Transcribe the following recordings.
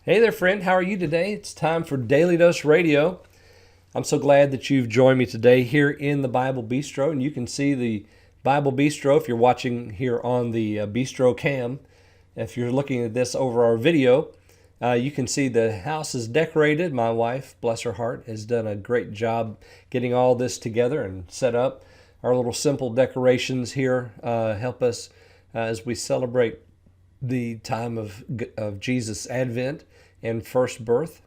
Hey there, friend. How are you today? It's time for Daily Dose Radio. I'm so glad that you've joined me today here in the Bible Bistro. And you can see the Bible Bistro if you're watching here on the Bistro Cam. If you're looking at this over our video, you can see the house is decorated. My wife, bless her heart, has done a great job getting all this together and set up. Our little simple decorations here help us as we celebrate the time of Jesus' advent and first birth,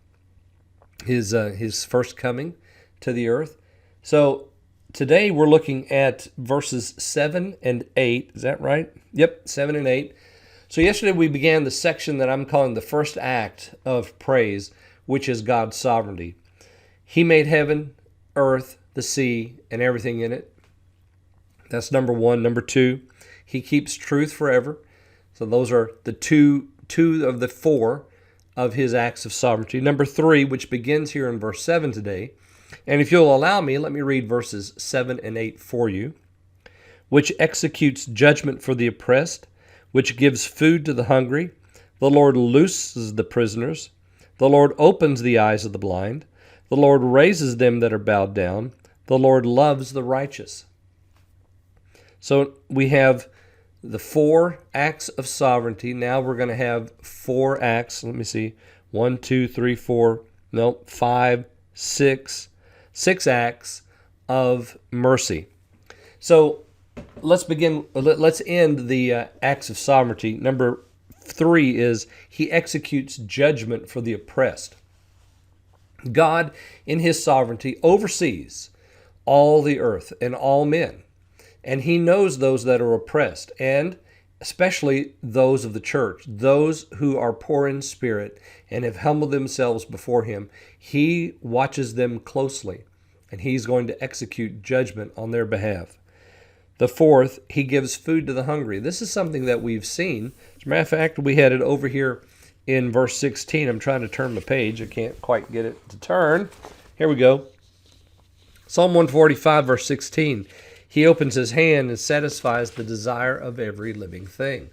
his first coming to the earth. So today we're looking at verses 7 and 8. Is that right? Yep, 7 and 8. So yesterday we began the section that I'm calling the first act of praise, which is God's sovereignty. He made heaven, earth, the sea, and everything in it. That's number one. Number two, He keeps truth forever. So those are the two of the four of His acts of sovereignty. Number three, which begins here in verse 7 today, and if you'll allow me, let me read verses 7 and 8 for you. Which executes judgment for the oppressed, which gives food to the hungry. The Lord looses the prisoners. The Lord opens the eyes of the blind. The Lord raises them that are bowed down. The Lord loves the righteous. So we have the four acts of sovereignty. Now we're going to have four acts. Let me see. 1, 2, 3, 4. No, 5, 6. 6 acts of mercy. So let's begin. Let's end the acts of sovereignty. Number 3 is He executes judgment for the oppressed. God, in His sovereignty, oversees all the earth and all men. And He knows those that are oppressed, and especially those of the church, those who are poor in spirit and have humbled themselves before Him. He watches them closely, and He's going to execute judgment on their behalf. The fourth, He gives food to the hungry. This is something that we've seen. As a matter of fact, we had it over here in verse 16. I'm trying to turn the page. I can't quite get it to turn. Here we go. Psalm 145, verse 16. He opens His hand and satisfies the desire of every living thing.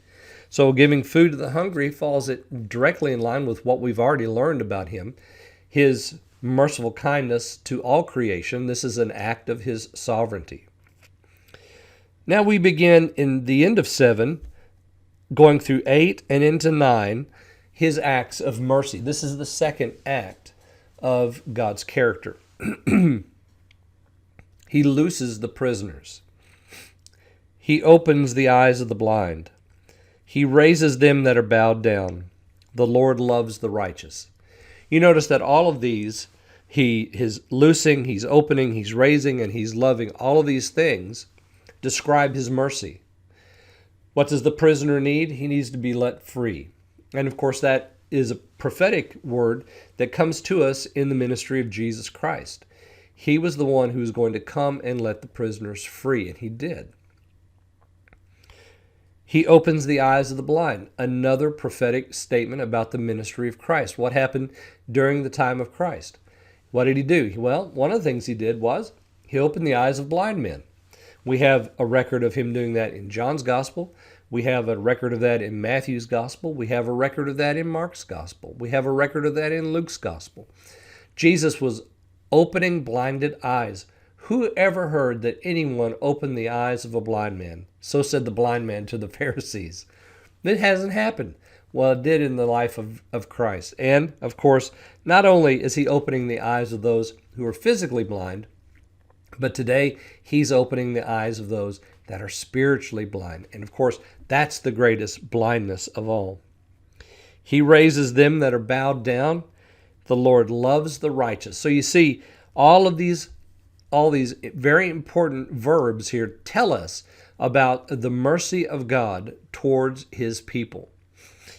So giving food to the hungry falls it directly in line with what we've already learned about Him. His merciful kindness to all creation. This is an act of His sovereignty. Now we begin in the end of 7, going through 8 and into 9, His acts of mercy. This is the second act of God's character. He looses the prisoners. He opens the eyes of the blind. He raises them that are bowed down. The Lord loves the righteous. You notice that all of these, He is loosing, He's opening, He's raising, and He's loving. All of these things describe His mercy. What does the prisoner need? He needs to be let free. And of course, that is a prophetic word that comes to us in the ministry of Jesus Christ. He was the one who was going to come and let the prisoners free, and He did. He opens the eyes of the blind. Another prophetic statement about the ministry of Christ. What happened during the time of Christ? What did He do? Well, one of the things He did was He opened the eyes of blind men. We have a record of Him doing that in John's Gospel. We have a record of that in Matthew's Gospel. We have a record of that in Mark's Gospel. We have a record of that in Luke's Gospel. Jesus was opening blinded eyes. Who ever heard that anyone opened the eyes of a blind man? So said the blind man to the Pharisees. It hasn't happened. Well, it did in the life of Christ. And, of course, not only is He opening the eyes of those who are physically blind, but today He's opening the eyes of those that are spiritually blind. And, of course, that's the greatest blindness of all. He raises them that are bowed down. The Lord loves the righteous. So you see, all these very important verbs here tell us about the mercy of God towards His people.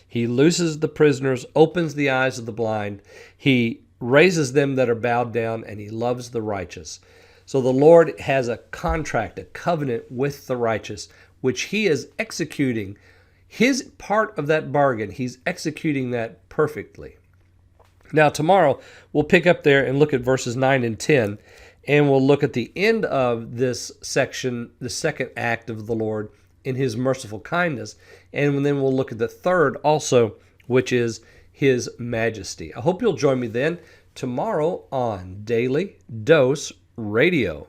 He looses the prisoners, opens the eyes of the blind. He raises them that are bowed down, and He loves the righteous. So the Lord has a contract, a covenant with the righteous, which He is executing. His part of that bargain, He's executing that perfectly. Now, tomorrow, we'll pick up there and look at verses 9 and 10, and we'll look at the end of this section, the second act of the Lord in His merciful kindness, and then we'll look at the third also, which is His majesty. I hope you'll join me then tomorrow on Daily Dose Radio.